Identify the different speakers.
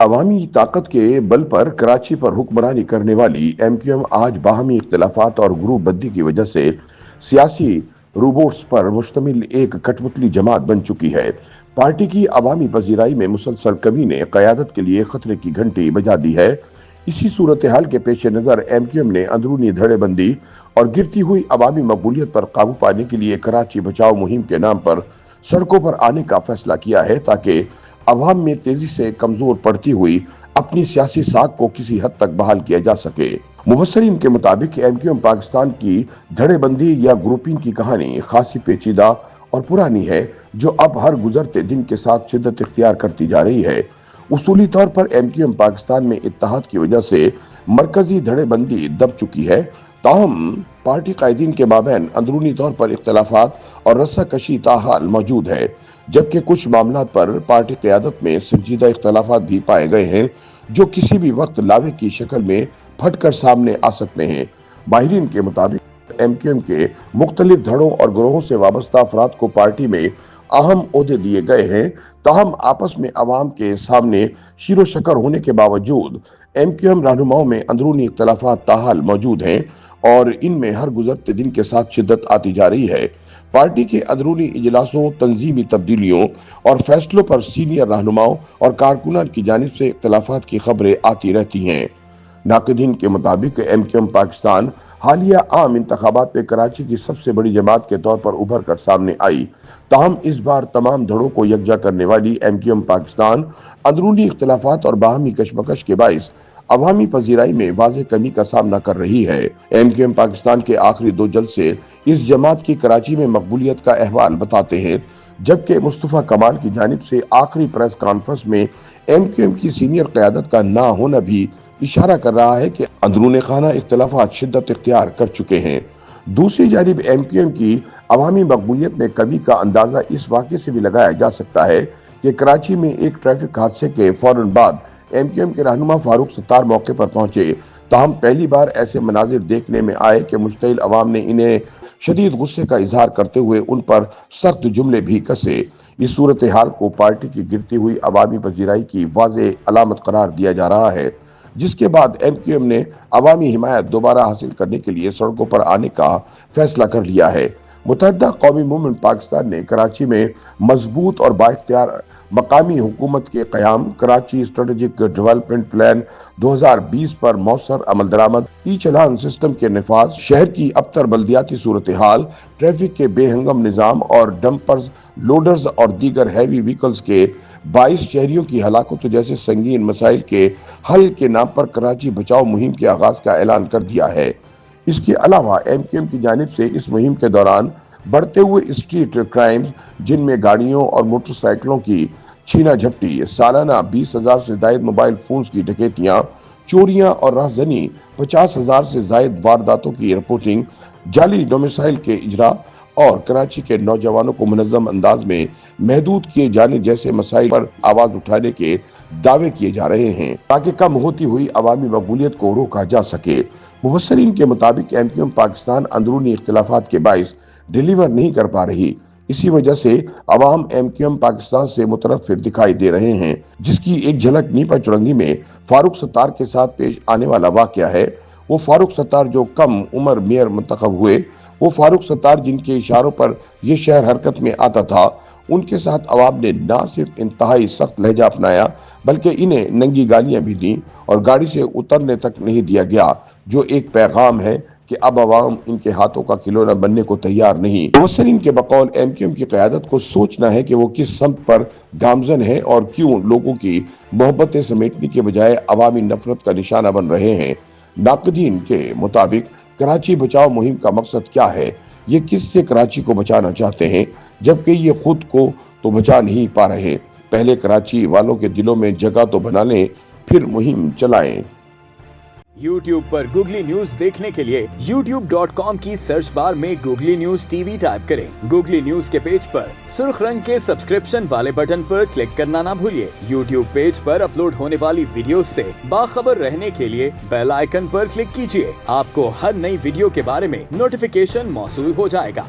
Speaker 1: عوامی طاقت کے بل پر کراچی پر حکمرانی کرنے والی ایم کیو ایم آج باہمی اختلافات اور گروپ بندی کی وجہ سے سیاسی روبوٹس پر مشتمل ایک کٹپتلی جماعت بن چکی ہے۔ پارٹی کی عوامی پذیرائی میں مسلسل کمی نے قیادت کے لیے خطرے کی گھنٹی بجا دی ہے۔ اسی صورتحال کے پیش نظر ایم کیو ایم نے اندرونی دھڑے بندی اور گرتی ہوئی عوامی مقبولیت پر قابو پانے کے لیے کراچی بچاؤ مہم کے نام پر سڑکوں پر آنے کا فیصلہ کیا ہے تاکہ عوام میں تیزی سے کمزور پڑتی ہوئی اپنی سیاسی ساکھ کو کسی حد تک بحال کیا جا سکے۔ مبصرین کے مطابق ایم کیو ایم پاکستان کی دھڑے بندی یا گروپنگ کی کہانی خاصی پیچیدہ اور پرانی ہے، جو اب ہر گزرتے دن کے ساتھ شدت اختیار کرتی جا رہی ہے۔ اصولی طور پر ایم کیو ایم پاکستان میں اتحاد کی وجہ سے مرکزی دھڑے بندی دب چکی ہے، تاہم پارٹی قائدین کے مابین اندرونی طور پر اختلافات اور رسہ کشی تاحال موجود ہے، جبکہ کچھ معاملات پر پارٹی قیادت میں سنجیدہ اختلافات بھی پائے گئے ہیں جو کسی بھی وقت لاوے کی شکل میں پھٹ کر سامنے آ سکتے ہیں۔ ماہرین کے مطابق ایم کیو ایم کے مختلف دھڑوں اور گروہوں سے وابستہ افراد کو پارٹی میں اہم عہدے دیے گئے ہیں، تاہم آپس میں عوام کے سامنے شیر و شکر ہونے کے باوجود ایم کیو ایم رہنماؤں میں اندرونی اختلافات تاحال موجود ہیں اور ان میں ہر گزرتے دن کے ساتھ شدت آتی جا رہی ہے۔ پارٹی کے اندرونی اجلاسوں، تنظیمی تبدیلیوں اور فیصلوں پر سینئر رہنماؤں اور کارکنان کی جانب سے اختلافات کی خبریں آتی رہتی ہیں۔ ناقدین کے مطابق ایم کیو ایم پاکستان حالیہ عام انتخابات میں کراچی کی سب سے بڑی جماعت کے طور پر ابھر کر سامنے آئی، تاہم اس بار تمام دھڑوں کو یکجا کرنے والی ایم کیو ایم پاکستان اندرونی اختلافات اور باہمی کشمکش کے باعث عوامی پذیرائی میں واضح کمی کا سامنا کر رہی ہے۔ ایم کیو ایم پاکستان کے آخری 2 جلسے اس جماعت کی کراچی میں مقبولیت کا احوال بتاتے ہیں، جبکہ مصطفیٰ کمال کی جانب سے آخری پریس کانفرنس میں ایم کیو ایم کی سینئر قیادت کا نہ ہونا بھی اشارہ کر رہا ہے کہ اندرون خانہ اختلافات شدت اختیار کر چکے ہیں۔ دوسری جانب ایم کیو ایم کی عوامی مقبولیت میں کمی کا اندازہ اس واقعے سے بھی لگایا جا سکتا ہے کہ کراچی میں ایک ٹریفک حادثے کے فوراً بعد ایم کیو ایم کے رہنما فاروق ستار موقع پر پہنچے، تاہم پہلی بار ایسے مناظر دیکھنے میں آئے کہ مشتعل عوام نے انہیں شدید غصے کا اظہار کرتے ہوئے ان پر سخت جملے بھی کسے۔ اس صورتحال کو پارٹی کی گرتی ہوئی عوامی پذیرائی کی واضح علامت قرار دیا جا رہا ہے، جس کے بعد ایم کیو ایم نے عوامی حمایت دوبارہ حاصل کرنے کے لیے سڑکوں پر آنے کا فیصلہ کر لیا ہے۔ متحدہ قومی موومنٹ پاکستان نے کراچی میں مضبوط اور بااختیار مقامی حکومت کے قیام، کراچی اسٹریٹجک ڈیولپمنٹ پلان 2020 پر مؤثر عمل درآمد، ای چلان سسٹم کے نفاذ، شہر کی ابتر بلدیاتی صورتحال، ٹریفک کے بے ہنگم نظام اور ڈمپرز، لوڈرز اور دیگر ہیوی وہیکلز کے باعث شہریوں کی ہلاکتوں جیسے سنگین مسائل کے حل کے نام پر کراچی بچاؤ مہم کے آغاز کا اعلان کر دیا ہے۔ اس کے علاوہ ایم کیو ایم کی جانب سے اس مہم کے دوران بڑھتے ہوئے اسٹریٹ کرائمز، جن میں گاڑیوں اور موٹر سائیکلوں کی چھینا جھپٹی، سالانہ 20,000 سے زائد موبائل فونز کی ڈکیتیاں، چوریاں اور راہزنی، 50,000 سے زائد وارداتوں کی رپورٹنگ، جعلی ڈومیسائل کے اجرا اور کراچی کے نوجوانوں کو منظم انداز میں محدود کیے جانے جیسے مسائل پر آواز اٹھانے کے دعوے کیے جا رہے ہیں تاکہ کم ہوتی ہوئی عوامی مقبولیت کو روکا جا سکے۔ مبصرین کے مطابق ایم کیو ایم پاکستان اندرونی اختلافات کے باعث ڈیلیور نہیں کر پا رہی، اسی وجہ سے عوام ایم کیو ایم پاکستان سے متنفر دکھائی دے رہے ہیں، جس کی ایک جھلک نیپا چڑنگی میں فاروق ستار کے ساتھ پیش آنے والا واقعہ ہے۔ وہ فاروق ستار جو کم عمر میئر منتخب ہوئے، وہ فاروق ستار جن کے اشاروں پر یہ شہر حرکت میں آتا تھا، ان کے ساتھ عوام نے نہ صرف انتہائی سخت لہجہ اپنایا بلکہ انہیں ننگی گالیاں بھی دیں اور گاڑی سے اترنے تک نہیں دیا گیا، جو ایک پیغام ہے کہ اب عوام ان کے ہاتھوں کا کھلونا بننے کو تیار نہیں۔ مبصرین کے بقول ایم کیو ایم کی قیادت کو سوچنا ہے کہ وہ کس سمت پر گامزن ہے اور کیوں لوگوں کی محبتیں سمیٹنے کے بجائے عوامی نفرت کا نشانہ بن رہے ہیں۔ ناقدین کے مطابق کراچی بچاؤ مہم کا مقصد کیا ہے؟ یہ کس سے کراچی کو بچانا چاہتے ہیں، جبکہ یہ خود کو تو بچا نہیں پا رہے؟ پہلے کراچی والوں کے دلوں میں جگہ تو بنا لیں، پھر مہم چلائیں۔
Speaker 2: یوٹیوب پر گوگلی نیوز دیکھنے کے لیے youtube.com کی سرچ بار میں googly news T V type کریں۔ گوگلی نیوز کے پیج پر سرخ رنگ کے سبسکرپشن والے بٹن پر کلک کرنا نہ بھولیے۔ یوٹیوب پیج پر اپلوڈ ہونے والی ویڈیوز سے باخبر رہنے کے لیے بیل آئیکن پر کلک کیجیے۔ آپ کو ہر نئی ویڈیو کے بارے میں نوٹیفیکیشن موصول ہو جائے گا۔